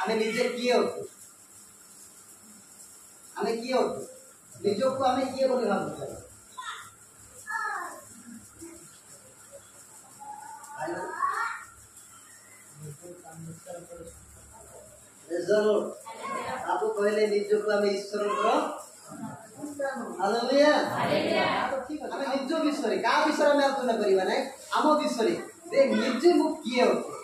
आमे निजे किए अटु आमे किए अटु निजको आमे किए बोली भाबुछे आप कहले निजको आमे ईश्वर हालेलुया आमे निज विषय का विषय में आलोचना करिबा नै आम विषय रे निजे मु किए अटु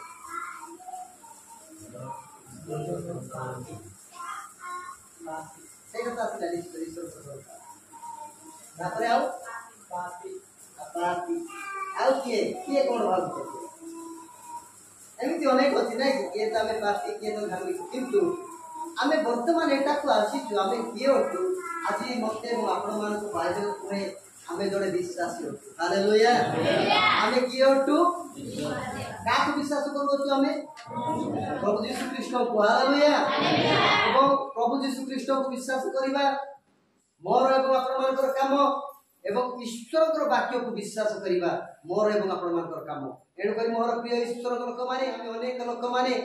से कथा से ईश्वर तापर आउ पापी आउ किए कोन भाबुछे एमिति अनेक अछि नै किए त आमे पापी किए त धार्मी किंतु आमे वर्तमान एटा को आसीछु आमे किए अटु आज मते मु आपण मान को बाइबल कोहे आमे जड़े विश्वासी अटु हालेलुया आमे किए अटु का को विश्वास करू आमे प्रभु यीशु ख्रीष्ट को हालेलुया एवं प्रभु यीशु ख्रीष्ट को विश्वास करिबा मोर एवं आपण मान काम एवं ईश्वर वाक्य को विश्वास करिबा मोर एवं आपण मान काम एणु करी मोर प्रिय ईश्वर लोक माने आमे अनेक लोक माने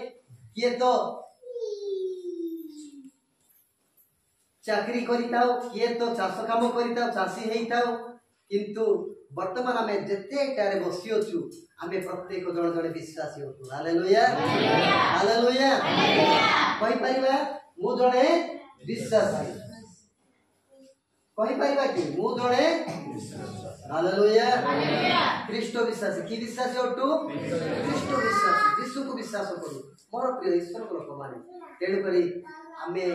किए तो चाकरी करिताओ किए तो चाष काम करिताओ चाषी हेइताओ किंतु वर्तमान आमे जते टारे बसी अछु आमे प्रत्येक जण जण विश्वासी अछु हालेलुया हालेलुया कहि परिबा मु जणे विश्वासी कहि परिबा कि मु जणे हालेलुया ख्रीष्ट विश्वासी की विश्वासी अटु ख्रीष्ट विश्वासी यीशु को विश्वास करू मोर प्रिय ईश्वर को लोक माने तेणु करी आमे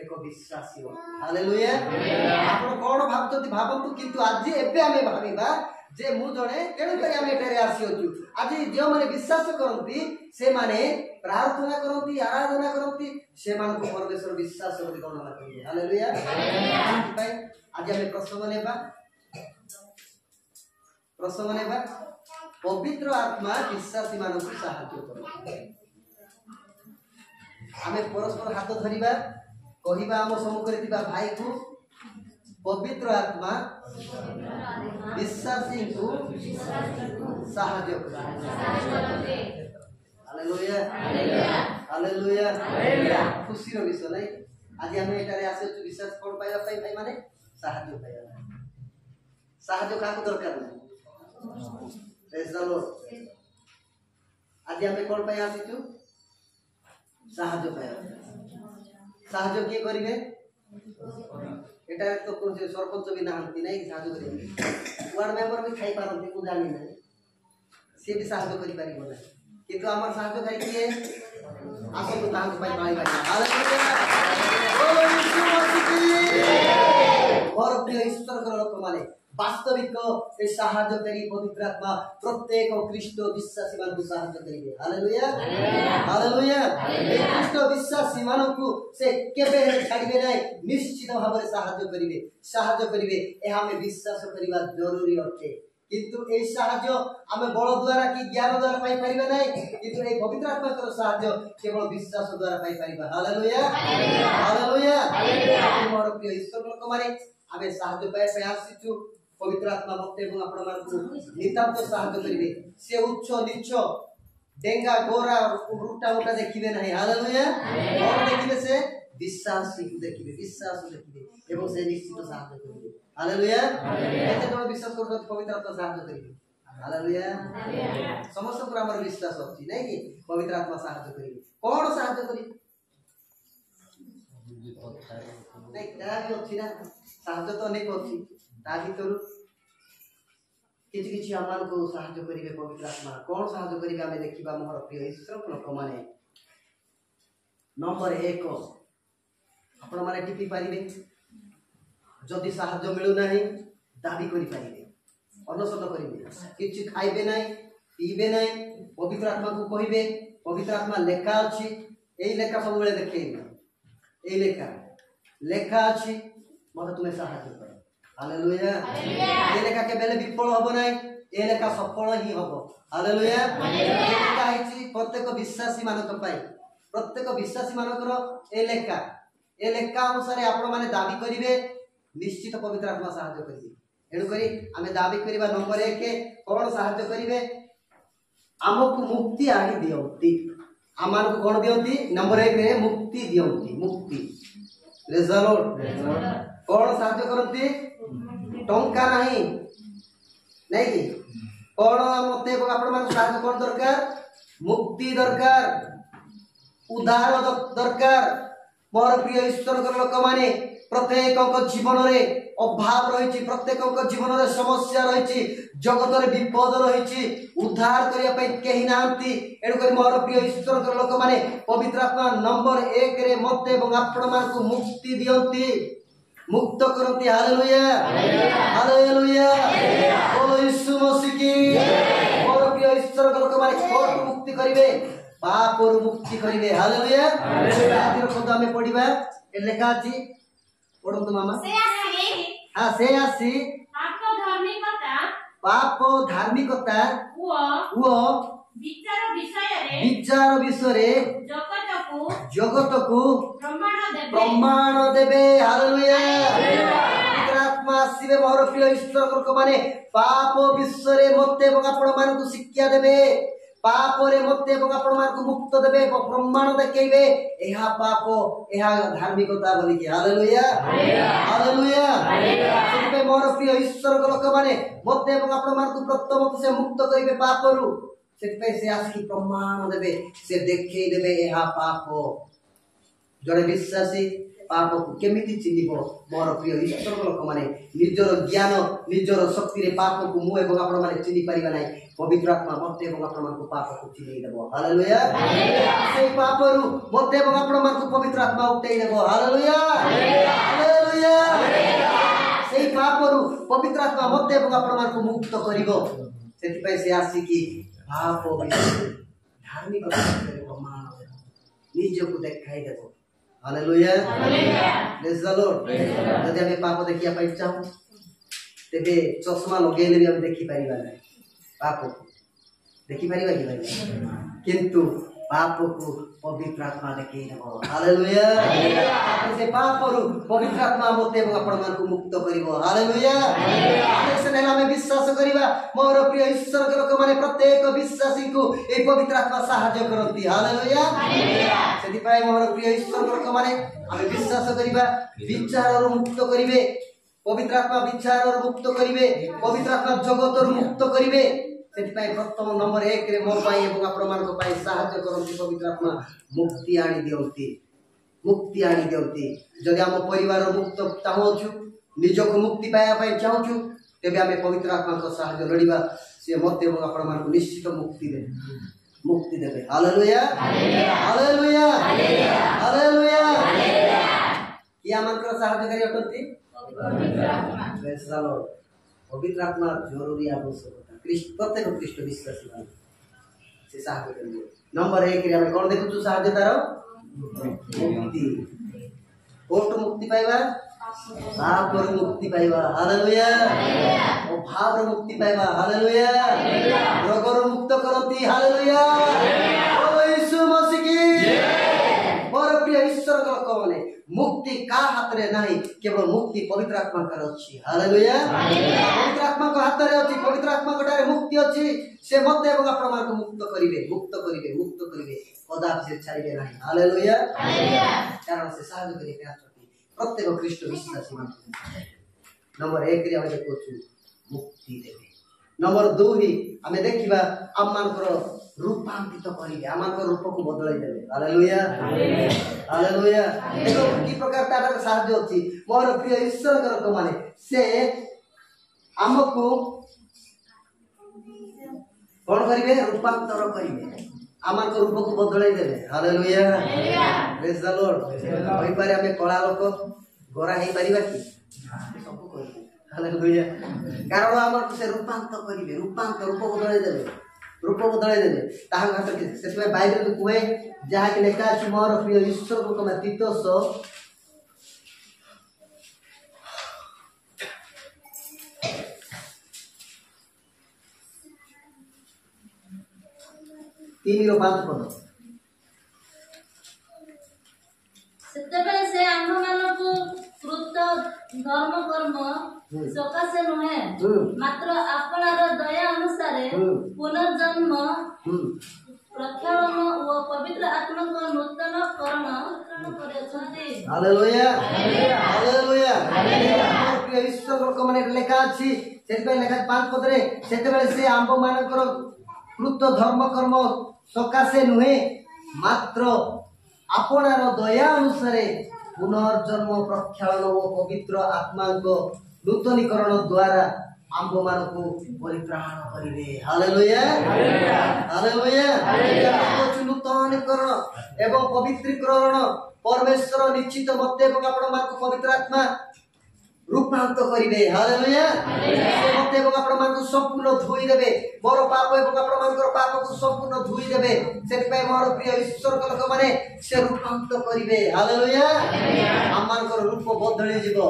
एक विश्वासी हो हालेलुया आपण कोन भाबतती भाबंतु किंतु आज एबे आमे भाबिबा जे मु जणे तेणु करी आमे एटारे आसी अछु आज जे माने विश्वास करंती से माने प्रार्थना करंती आराधना करंती से मान को परमेश्वर विश्वास करी गणना करबे हालेलुया भाई आज आमे प्रसंग नेबा पवित्र आत्मा विश्वासी मानक सहायता करे आमे परस्पर हाथ धरिबा कहिबा आम सम्मुखरे थिबा भाई को पवित्र आत्मा विश्वासी को सहायता करे हालेलुया हालेलुया हालेलुया खुशी रो विषय नै आज आमे एटारे आसे विश्वास कोन पाइबा भाई माने सहायता पाइबा सहायता काको दरकार नै प्रेज द लॉर्ड आज आमे कोन पाइ आसीचु सहायता पाइबा साहाय्य किए करिवे एटा तो कोन सरपंच भी नाहंती नै साहाय्य करिवे वार्ड मेंबर भी खाइ पारंती को जानि नै से भी साहाय्य करि पारिबो नै किंतु हमर साहाय्य करि किए आसो तो तांग पाइ पाइबा हालेलुया ओ यीशु मसीह और प्रिय ईश्वर को लोक माने वास्तविक ए साहाय्य करी पवित्र आत्मा प्रत्येक ख्रीष्ट विश्वासी मान को साहाय्य करिवे हालेलुया हालेलुया ए ख्रीष्ट विश्वासी मान को से केबे छाड़िबे नै निश्चित भाबरे साहाय्य करिवे ए हमें विश्वास करिबा जरूरी अटे किंतु ए साहाय्य हमें बल द्वारा कि ज्ञान द्वारा पाई परिबा नै किंतु ए पवित्र आत्मा को साहाय्य केवल विश्वास द्वारा पाई परिबा हालेलुया हालेलुया हालेलुया मोर प्रिय ईश्वर लोक माने आमे साहाय्य पाए आसीचु पवित्र आत्मा भक्त एवं आपण मान को नितांत साहाय्य करिवे से उच्च नीच डेंगा गोरा उल्टा उल्टा देखिबे नहीं हालेलुया और देखिबे से विश्वासी को देखिबे एवं से निश्चित साहाय्य करिवे हालेलुया एते तो विश्वास करत पवित्र आत्मा साहाय्य करिवे हालेलुया समस्त पर हमर विश्वास अछि नै कि पवित्र आत्मा साहाय्य करिवे कोन साहाय्य करिवे नै दाबी अछि ना साहाय्य तो अनेक अछि ता भीतर किछि आमान को साहाय्य करिवे पवित्र आत्मा कोन साहाय्य करिवे आमे देखिबा मोर प्रिय ईश्वर को लोक माने नंबर 1 आपण माने टिपि पारिबे जदि साहाय्य मिलु नाही दाबी करि पारिबे अनशन करिवे किछि खाइबे नाही पीबे नाही पवित्र आत्मा को कहिबे पवित्र आत्मा लेखा अछि एई लेखा सब बेले देखैबे एई लेखा अछि मते तुमे साहाय्य कर हालेलुया ए लेखा के बेले विफल होबो नाही ए लेखा सफल ही होबो हालेलुया लेखा हिची प्रत्येक विश्वासी मानक पाई प्रत्येक विश्वासी मानकर ए लेखा अनुसार आपण माने दाबी करिवे निश्चित पवित्र आत्मा सहायता करिवे एणु करी आमे दाबी करिबा नंबर 1 कोन सहायता करिवे हमकु मुक्ति आनी दियंती आमान को कौन दियंती नंबर 1 रे मुक्ति दियंती मुक्ति प्रेज द लॉर्ड कौन साहाय्य करती टंका नहीं नहीं कि कौन मते आपण मान साहाय्य कौन दरकार मुक्ति दरकार उद्धार दरकार मोर प्रिय ईश्वर लोक माने प्रत्येक जीवन रे अभाव रही प्रत्येक जीवन रे समस्या रही जगत रे विपद रही उद्धार करिया पई केही नांती एणु करी मोर प्रिय ईश्वर लोक माने पवित्र आत्मा नंबर 1 रे मते एवं आपण मान को मुक्ति दियंती मुक्त करती हालेलुया हालेलुया बोलो यीशु मसीह की मोर प्रिय ईश्वर लोक माने कोट मुक्ति करिवे पाप और मुक्ति करिवे हालेलुया आदिर शब्द हमें पढिबा ए लेखा अछि पढନ୍ତୁ मामा से आसी पाप धार्मिकता वो विचार विषय जगत को प्रमाण देवे हालेलुया आत्मा आसीबे मोर प्रिय ईश्वर लोक माने पाप विषय मते एवं आपण मान को शिक्षा देवे पाप रे मते एवं आपण मान को मुक्त देवे प्रमाण देखेबे एहा पाप एहा धार्मिकता बोली कि हालेलुया हालेलुया सेबे मोर प्रिय ईश्वर लोक माने मते एवं आपण मान को प्रथम से मुक्त करिवे पापरु सेबे से आसी प्रमाण देवे से देखै देवे एहा पाप जड़े विश्वासी पाप को केमिति चिनिबो मोर प्रिय ईश्वर लोक माने निजर ज्ञान निजर शक्ति रे पाप को मु एवं आपण माने चिनि परिबा नै पवित्र आत्मा मते एवं आपण मान को पाप को चिनि देबो हालेलुया से पापरु मते एवं आपण मान को पवित्र आत्मा उठै देबो हालेलुया हालेलुया से पापरु पवित्र आत्मा मते एवं आपण मान को मुक्त करिवो सेति पय से आसी कि पाप धार्मिक प्रमाण निज को देखाई देबो हालेलुया प्रेज द लॉर्ड यदि हम पाप देखिया पाइ चाहू तेबे चश्मा लगेले भी हम देखि परिबा नै पाप देखि परिबा कि भाई किंतु पाप को पवित्र आत्मा देखि देबो हालेलुया से पाप रु पवित्र आत्मा मते आपण मान को मुक्त करिवो हालेलुया से नेला में विश्वास करिबा मोर प्रिय ईश्वर के लोक माने प्रत्येक विश्वासी को ए पवित्र आत्मा सहायता करती हालेलुया सेति पाए मोर प्रिय ईश्वर लोक माने हम विश्वास करिबा विचार रु मुक्त करिवे पवित्र आत्मा विचार रु मुक्त करिवे पवित्र आत्मा जगत रु मुक्त करिवे सेति पाए प्रथम नंबर 1 रे मोर पाई एवं आपण मान को पाई सहायता करती पवित्र आत्मा मुक्ति आनी दियंती जदि हम परिवार मुक्त चाहूछु निज को मुक्ति पाया पाई चाहूछु तेबे हमें पवित्र आत्मा को सहायता लड़िबा से मते एवं आपण मान को निश्चित मुक्ति देबे हालेलुया हालेलुया हालेलुया किया मान को सहायता करी अटंती प्रेज द लॉर्ड पवित्र आत्मा जरूरी आवश्यकता प्रत्येक ख्रीष्ट विश्वासी मान से सहायता करियो नंबर 1 रे हम कोन देखु सहायता तारो मुक्ति कोट मुक्ति पाइबा पाप रो मुक्ति पाइबा हालेलुया ओ भाव रो मुक्ति पाइबा हालेलुया रोग रो मुक्त करती हालेलुया ओ यीशु मसीह की मोर प्रिय ईश्वर को कहले मुक्ति का हाथ रे नहीं केवल मुक्ति पवित्र आत्मा कर अछि हालेलुया पवित्र आत्मा को हाथ रे अछि पवित्र आत्मा को ठारे मुक्ति अछि से मते एवं आपण मान को मुक्त करिवे कदापि से छाड़िबे नहीं हालेलुया कारण से साहाय्य करिवे आछथि प्रत्येक ख्रीष्ट विश्वासी मान नंबर 1 रे हम देखछु मुक्ति देबे नंबर 2 ही हमें देखिबा हम मानकर रूपांतरित करिवे हम मानकर रूप को बदलाई देबे हालेलुया हालेलुया देखो की प्रकार तार साहाय्य अछि मोर प्रिय ईश्वर को माने से हमको कोन करिवे रूपांतर करिवे आमान को रूप को बदलाई देबे हालेलुया प्रेज द लॉर्ड होई पारे हमें कला लोक गोरा हेई परिबा कि सब करिवे हालेलुया कारण आमान से रूपांतर करिवे रूपांतर रूप बदलाई देबे ताहा हाथ के सेते बाइबल को कुए जहा के लेखा अछि मोर प्रिय ईश्वर को कमे तीतोस 3:5 पद ସେତେବେଳେ ସେ ଆମ୍ଭମାନଙ୍କୁ କୃତ ଧର୍ମ କର୍ମ ସକାଶେ ନୁହେଁ ମାତ୍ର ଆପଣାର ଦୟା ଅନୁସାରେ ପୁନର୍ଜନ୍ମ ପ୍ରକ୍ଷାଳନ ଓ ପବିତ୍ର हालेलुया हालेलुया प्रिय ईश्वर लोक माने लेखा अछि सेति लेखा 5 पद रे सेते बेले से आंब मानकर कृत धर्म कर्म सकाशे नुहे मात्र आपणार दया अनुसार पुनर्जन्म प्रक्षालन और पवित्र आत्मा को नूतनीकरण द्वारा आंब मान को परित्राण करिवे हालेलुया हालेलुया नूतनीकरण एवं पवित्रीकरण परमेश्वर निश्चित मत एवं आपण मान को पवित्र आत्मा रूपांतर करिवे हालेलुया से मत एवं आपण मान को संपूर्ण धोई देबे मोर पाप एवं आपण मान को पाप को संपूर्ण धोई देबे सेति पय मोर प्रिय ईश्वर को लोक माने से रूपांतर करिवे हालेलुया आमान को रूप बदली जीवो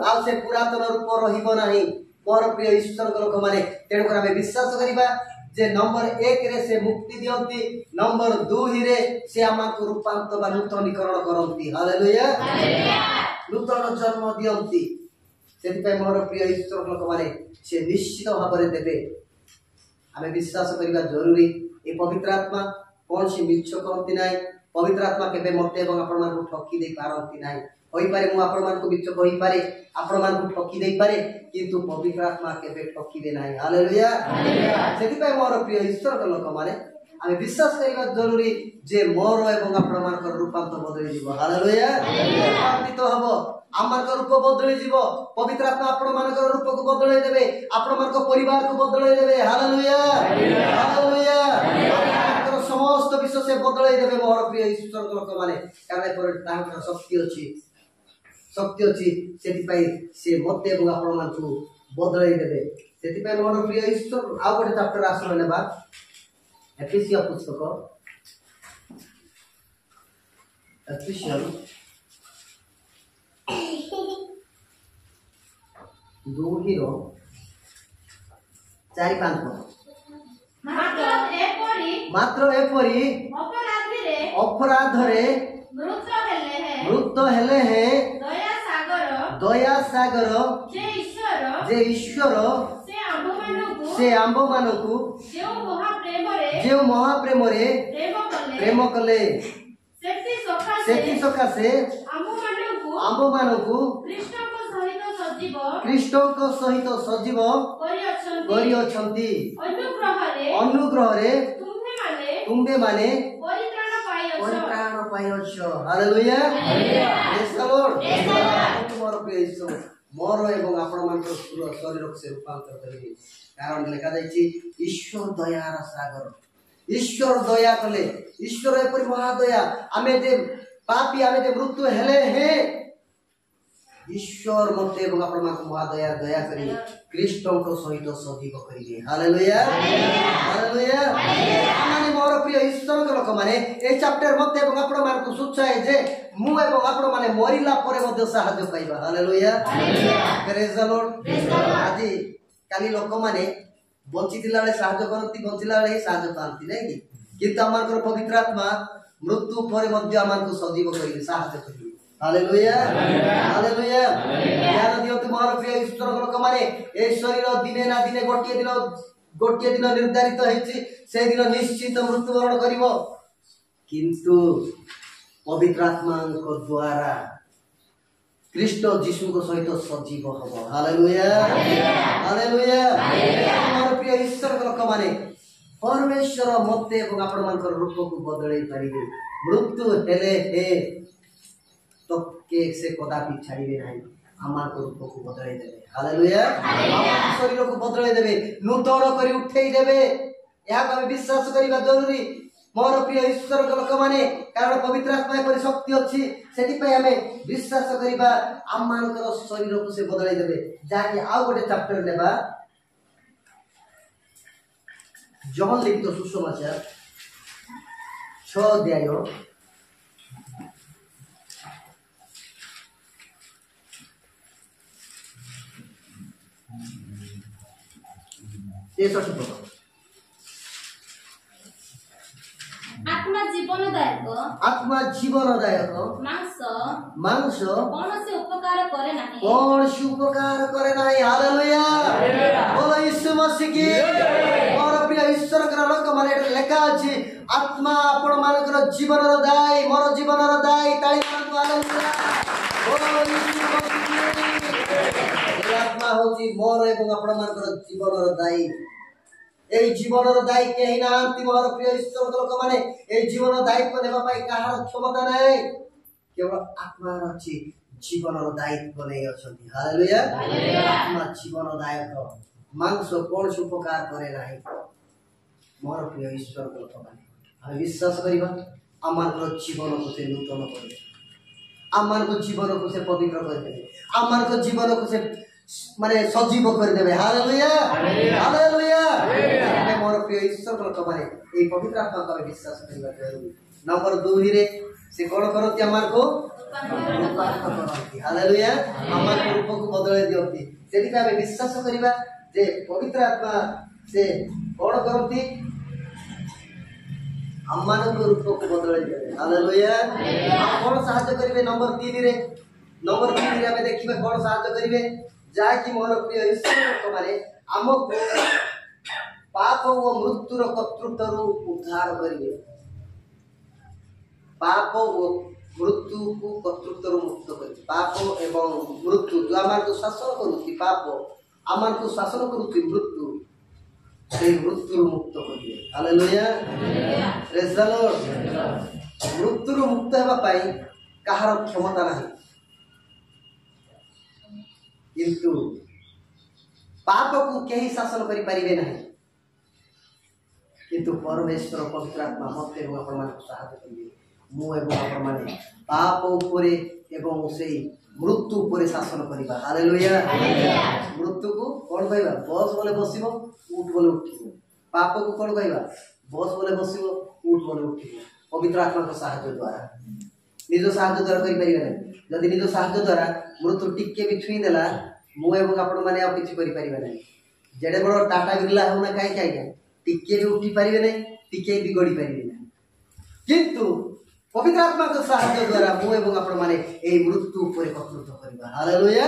आ से पुरातन रूप रहिबो नाही मोर प्रिय ईश्वर को लोक माने तेणु कर हमें विश्वास करिबा जे नंबर 1 रे से मुक्ति दियंती नंबर 2 रे से आमान को रूपांतर बा नूतनीकरण करंती हालेलुया नूतन जन्म दियंती सेति पय मोर प्रिय ईश्वर लोक माने से निश्चित भाबरे देबे हमें विश्वास करिबा जरूरी ए पवित्र आत्मा कोन से मिछ करंती नाही पवित्र आत्मा केबे मते एवं आपण मान को ठकी दे पारंती नाही होई पारे मु आपण मान को मिछ कहि पारे आपण मान को ठकी दे पारे किंतु पवित्र आत्मा केबे ठकी दे नाही हालेलुया सेति पय मोर प्रिय ईश्वर लोक माने हमें विश्वास करिबा जरूरी जे मोर एवं आपण मान को रूपांतर बदली जीवो हालेलुया रूपांतरित हबो आमार को रूप बदली जीवो पवित्र आत्मा आपण मान को रूप को बदलै देबे आपण मान को परिवार को बदलै देबे हालेलुया हालेलुया आमार समस्त विश्व से बदलै देबे मोर प्रिय ईश्वर लोक माने कारण पर तांकर शक्ति अछि सेति पय से मते एवं आपण मान को बदलै देबे सेति पय मोर प्रिय ईश्वर आ गोटे चैप्टर आसलो नेबा एफिसिया पुस्तक एफिसियन 2:4-5 मात्र एपरी अपराधरे मृत हेले है दया सागर जे ईश्वर से आंब मानकु जे महाप्रेम रे प्रेम कले सेति सकाशे आंब मानकु कृष्ण को सहित सजीव करि अछंती अनुग्रह रे तुम्बे माने परित्राण पाइछ हालेलुया प्रेज द लॉर्ड मोर प्रिय ईश्वर मोर एवं आपण मान को शरीर से रूपांतर करिवे कारण लिखा जायछि ईश्वर दयार सागर ईश्वर दया कले ईश्वर एपरि महादया आमे जे पापी आमे जे मृत्यु हेले हे ईश्वर मते एवं आपण मान को महादया दया करी कृष्ण को सहित सजीव करिवे हालेलुया हालेलुया माने मोर प्रिय ईश्वर को लोक माने ए चैप्टर मते एवं आपण मान को सूचाए जे मु एवं आपण माने मरिला परे मध्ये सहाय्य पाइबा हालेलुया प्रेज द लॉर्ड आज काली लोक माने बंचितिला बेले सहाय्य करंती बंचिला बेले सहाय्य पांती नै कि किंतु आमान को पवित्र आत्मा मृत्यु परे मध्ये आमान को सजीव करिवे सहाय्य करिवे हालेलुया हालेलुया ज्ञान दियो तुम्हारा प्रिय ईश्वर लोक माने ए शरीर दिने ना दिने गोटिए दिन निर्धारित हेछि से दिन निश्चित मृत्युवरण करिवो किंतु पवित्र आत्मा को द्वारा कृष्ण जीशु को सहित सजीव हबो हालेलुया हालेलुया तुम्हारा प्रिय ईश्वर लोक माने परमेश्वर मते एवं आपण मानकर रूप को बदलै परिबे मृत्यु हेले हे तो के से कदापि छाड़िबे नाही आमार को रूप को बदलै देबे हालेलुया आमार शरीर को बदलै देबे नूतन करी उठै देबे या हम विश्वास करिबा जरूरी मोर प्रिय ईश्वर लोक माने कारण पवित्र आत्मा पर शक्ति अछि सेति पय हमें विश्वास करिबा आमान को शरीर को से बदलै देबे जाके आ गोटे चैप्टर लेबा जॉन लिखित सुसमाचार 6 अध्याय 63 पद आत्मा जीवनदायक मांस कौनसी उपकार करे नाही हालेलुया बोलो यीशु मसीह की और प्रिय ईश्वर लोक माने लेखा अछि आत्मा आपण मानकर जीवन दायी मोर जीवन दायी ताली मारु हालेलुया ओ आत्मा होची मोर एवं आपण मानकर जीवन दायी এই জীবনের দায়ী কেহি নাহান্তি মোর প্রিয় ঈশ্বর লোক মানে এই জীবনের দায়িত্ব নেবা পাই কাহার ক্ষমতা নাই কেবল আত্মার আছে জীবনের দায়িত্ব নেই অছন্তি হালেলুয়া আত্মা জীবন দায়ক মাংস কোনস উপকার করে নাই মোর প্রিয় ঈশ্বর লোক মানে আমি বিশ্বাস করিবা আমার জীবনকে সে নূতন করে আমার জীবনকে সে পবিত্র করে দেবে আমার জীবনকে সে মানে সজীব করে দেবে হালেলুয়া হালেলুয়া আমি মোর প্রিয় ঈশ্বর লোক মানে এই পবিত্র আত্মাকে আমি বিশ্বাস করিবা জরুরি নম্বর 2 রে সে কোন করতি আমারকো হালেলুয়া আমার রূপକୁ বদলাই দিଅନ୍ତି ସେଥିପାଇଁ ଆମେ ବିଶ୍ୱାସ କରିବା ଯେ ପବିତ୍ର ଆତ୍ମା ସେ କୋଣ କରନ୍ତି ଆମମାନଙ୍କ ରୂପକୁ ବଦଳାଇ ଦେବେ ହାଲେଲୁୟା କୋଣ ସାହାଯ୍ୟ କରିବେ ନମ୍ବର 3 ରେ ଆମେ ଦେଖିବା କୋଣ ସାହାଯ୍ୟ କରିବେ ଯାହାକି ମୋର ପ୍ରିୟ ଈଶ୍ୱର ଲୋକମାନେ ଆମକୁ ପାପ ଓ ମୃତ୍ୟୁର କର୍ତ୍ତୃତ୍ୱରୁ ଉଦ୍ଧାର କରିବେ ପାପ ଓ ମୃତ୍ୟୁକୁ କର୍ତ୍ତୃତ୍ୱରୁ ମୁକ୍ତ କରିବେ ପାପ ଏବଂ ମୃତ୍ୟୁ ଯୋଉ ଆମକୁ ଶାସନ କରୁଛି ପାପ ଆମକୁ ଶାସନ କରୁଛି ମୃତ୍ୟୁ সেই মৃত্যুর মুক্ত করিবে হালেলুয়া প্রেজ দ্য লর্ড মৃত্যুর মুক্ত হেবা পাই কাহার ক্ষমতা নাই কিন্তু পাপকু কেহি শাসন করি পারিবে নাই কিন্তু পরমেশ্বর পবিত্র আত্মা মতে এবং আপনাদের সাহায্য করিবে মু এবং আপনাদের পাপ উপরে এবং সেই মৃত্যু উপরে শাসন করিবা হালেলুয়া মৃত্যুকু কোন কইবা বস বলে বসিব উঠ বলে উঠিব পাপকু কোন কইবা বস বলে বসিব উঠ বলে উঠিব পবিত্র আত্মার সাহায্য দ্বারা নিজ সাহায্য দ্বারা করি পারিবে না যদি নিজ সাহায্য দ্বারা মৃত্যু টিকে বি ছুঁই দেলা মু এবং আপন মানে আর কিছু করি পারিবে না যেডে বড় টাটা বিরলা হউ না কাই কাই টিকে বি উঠি পারিবে না টিকে বি গড়ি পারিবে না কিন্তু পবিত্র আত্মার সাহায্য দ্বারা মু এবং আপন মানে এই মৃত্যু উপরে কর্তৃত্ব করিবা হালেলুয়া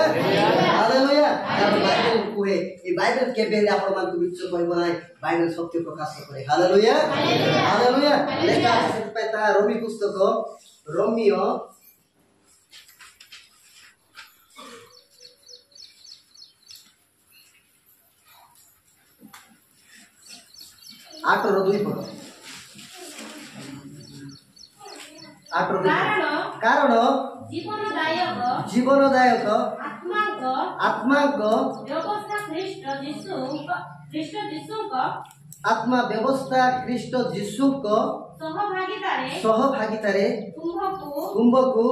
হালেলুয়া কারণ বাইবেল কুহে এই বাইবেল কেবে হেলে আপন মানকু মিছ কইব নাই বাইবেল সত্য প্রকাশ করে হালেলুয়া হালেলুয়া লেখা আছে পেতা রোমি পুস্তক রোমিও 8:2 ପଢ 8:2 କାରଣ ଜୀବନଦାୟକ ଆତ୍ମାଙ୍କ ବ୍ୟବସ୍ଥା ଖ୍ରୀଷ୍ଟ ଯୀଶୁଙ୍କ ସହଭାଗିତାରେ ତୁମ୍ଭକୁ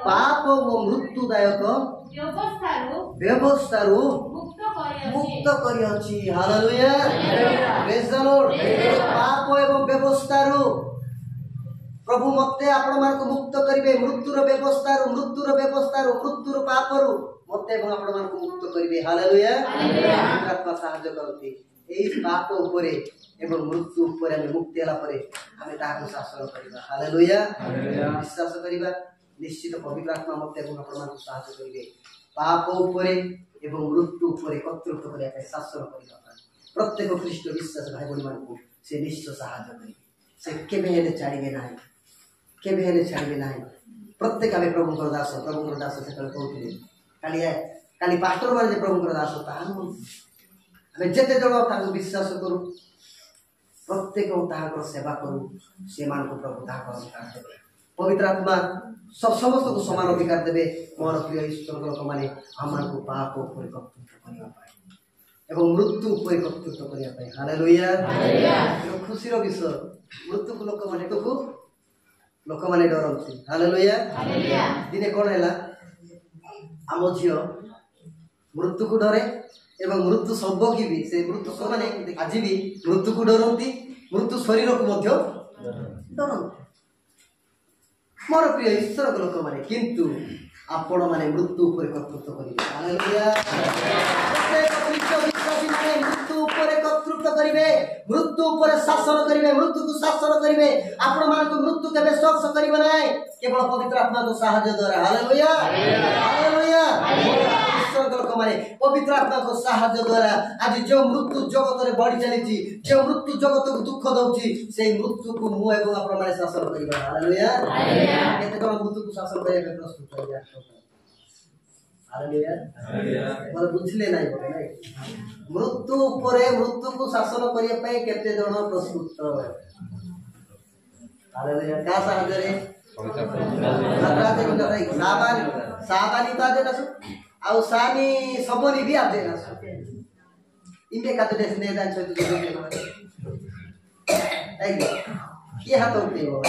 ପାପ ଓ ମୃତ୍ୟୁଦାୟକ ବ୍ୟବସ୍ଥାରୁ ମୁକ୍ତ କରିଅଛି ହାଲେଲୁୟା ପ୍ରେଜ୍ ଦ ଲର୍ଡ ପାପ ଏବଂ ବ୍ୟବସ୍ଥାରୁ प्रभु मते आपण मानको मुक्त करिवे मृत्युर व्यवस्थारू मृत्युर पापरू मते এবং आपण मानको मुक्त करिवे हालेलुया आत्मा साहाय्य करती एई पाप ऊपर एवं मृत्यु ऊपर हम मुक्ति हला परे हमें ताको शासन करिवा हालेलुया विश्वास करिवा निश्चित पवित्र आत्मा मते এবং आपण मानको साहाय्य करिवे पाप ऊपर एवं मृत्यु ऊपर कर्तृत्व करिया पे शासन करिवा प्रत्येक ख्रीष्ट विश्वास भाई बहन मानको से निश्चय साहाय्य करिवे से केबे हेले छाड़िबे नाही केबे हेले छाड़िबे नाही प्रत्येक आमे प्रभुଙ୍କର दास से कहउथिले काली पास्टर माने जे प्रभुଙ୍କର दास ताहान आमे जेते जण ताको विश्वास करू प्रत्येक ताहाकर सेवा करू से मानको प्रभु ताहाकर अधिकार देबे पवित्र आत्मा समस्त को समान अधिकार देबे मोर प्रिय ईश्वर लोक माने हमनको पाप ऊपर कर्तृत्व करिया पाए एवं मृत्यु ऊपर कर्तृत्व करिया पाए हालेलुया हालेलुया खुशीर विषय मृत्यु को लोक माने डरନ୍ତି हालेलुया हालेलुया दिने कोन हैला आमो झियो मृत्यु को डरे एवं मृत्यु सब की भी से मृत्यु को माने आज भी मृत्यु को डरନ୍ତି मृत्यु शरीर को मध्य डरନ୍ତି मोर प्रिय ईश्वर लोक माने किंतु आपण माने मृत्यु ऊपर कर्तृत्व करिवे हालेलुया मृत्यु ऊपर कर्तृत्व करिवे मृत्यु ऊपर शासन करिवे मृत्यु को शासन करिवे आपण मान को मृत्यु केबे स्पर्श करिवे नै केवल पवित्र आत्मा को सहायता द्वारा हालेलुया हालेलुया ईश्वर लोक माने पवित्र आत्मा को साहाय्य द्वारा आज जो मृत्यु जगत रे बढ़ी चली जो मृत्यु जगत को दुख दउची से मृत्यु को मु एवं आपण माने शासन करिबा हालेलुया केते कोन मृत्यु को शासन करिबा प्रस्तुत करिया हालेलुया बोल बुझले नाही बोले नाही मृत्यु परे मृत्यु को शासन करिया पई केते जण प्रस्तुत हालेलुया का साहाय्य रे नत्राते को कथाई साबानी ता दे नसु आउ सानी सबनी भी आते नसु इनके काते देश ने जान छ तो के हाथ उठे हो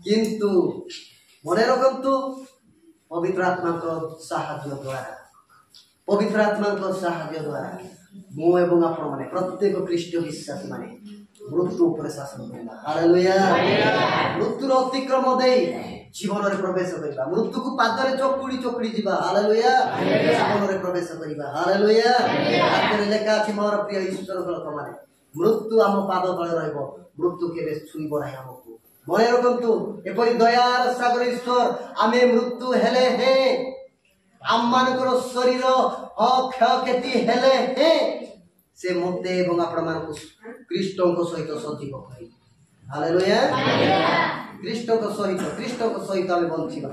किंतु मने रखंतु पवित्र आत्मा को साहाय्य द्वारा पवित्र आत्मा को साहाय्य द्वारा मु एवं आपण माने प्रत्येक ख्रीष्ट विश्वासी माने मृत्यु ऊपर शासन करबा हालेलुया मृत्यु अतिक्रम दे जीवन रे प्रवेश करबा मृत्यु को पाद रे चोकुड़ी जीवा हालेलुया जीवन रे प्रवेश करबा हालेलुया आखिर लेखा अछि मोर प्रिय ईश्वर लोक माने मृत्यु आम पाद तले रहइबो मृत्यु केबे छुइबो नाही हमकु मने रखंतु एपरि दयार सागर ईश्वर आमे मृत्यु हेले हे आम मानकर शरीर क्षयक्षति हेले हे से मते एवं आपण मानकु क्रिस्टो को सहित सजीव करी हालेलुया क्रिस्टो को सहित आमे बंचिबा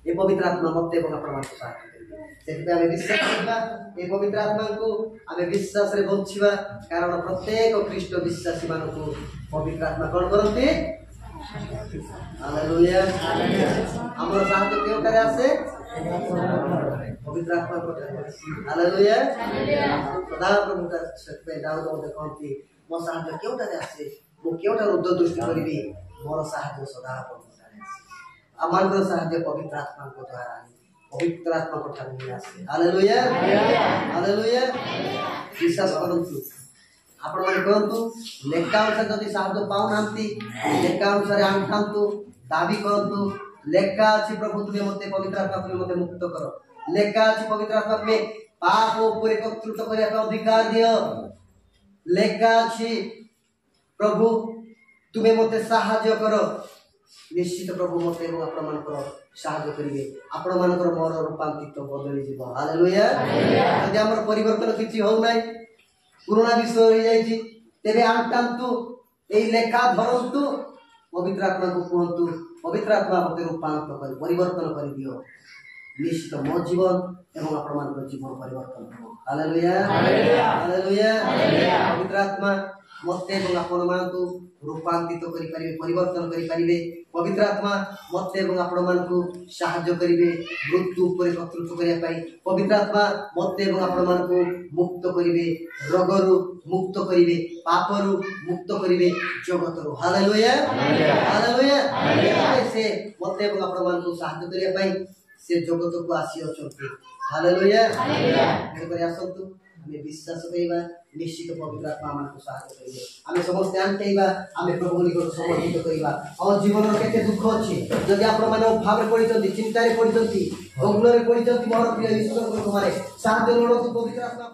ए पवित्र आत्मा मते एवं आपण मानकु साथ सेते आमे विश्वास करबा ए पवित्र आत्मा को आमे विश्वास रे बंचिबा कारण प्रत्येक ख्रीष्ट विश्वासी मानकु पवित्र आत्मा कोन करते हालेलुया हमर साथ केउटारे आसे पवित्र आत्मा को हालेलुया सदा प्रभु का सत्य दाऊद मते कहती मो साथ केउटारे आसे मो केउटा रुद्ध दृष्टि करबी मोर साथ सदा प्रभु आसे अमान को साथ पवित्र आत्मा को द्वारा पवित्र आत्मा को ठानी आसे हालेलुया हालेलुया विश्वास करंतु आपण माने कहंतु लेखा अनुसार जदि साथ पाउ नांती लेखा अनुसार आंठांतु दाबी करंतु लेखा अछि प्रभु तुमे मते पवित्र आत्मा तुमे मते मुक्त करो लेखा अछि पवित्र आत्मा में पाप ऊपर कर्तृत्व करिया का अधिकार दियो लेखा अछि प्रभु तुमे मते सहाय्य करो निश्चित प्रभु मते एवं आपण मानकर सहाय्य करिवे आपण मानकर मोर रूपांतरित बदली जीव हालेलुया यदि हमर परिवर्तन किछि हो नै पुराना विषय हो जाइछि तेरे आंटांतु एई लेखा धरंतु पवित्र आत्मा को कहंतु पवित्र आत्मा मते रूपांतर कर परिवर्तन कर दियो निश्चित मो जीवन एवं आपण मानकर जीवन परिवर्तन हो हालेलुया हालेलुया पवित्र आत्मा मते एवं आपण मानकु रूपांतरित करि परिबे परिवर्तन करि परिबे पवित्र आत्मा मते एवं आपण मानकु सहाय्य करिवे मृत्यु ऊपर कर्तृत्व करिया पाई पवित्र आत्मा मते एवं आपण मानकु मुक्त करिवे रोगरु मुक्त करिवे पापरु मुक्त करिवे जगतरु हालेलुया हालेलुया से मते एवं आपण मानकु सहाय्य करिया पाई से जगत को आसी अछंती हालेलुया एकर आसंतु हमें विश्वास करिबा निश्चित पवित्र आत्मा हमको सहायता करिवे आमे समस्त आंटेइबा आमे प्रभु निकट समर्पित करिबा और जीवन रो केते दुख अछि जदि आपण माने भाव रे पडिचंती चिंता रे पडिचंती गगन रे पडिचंती मोर प्रिय ईश्वर को मारे साथ लोड़ो पवित्र आत्मा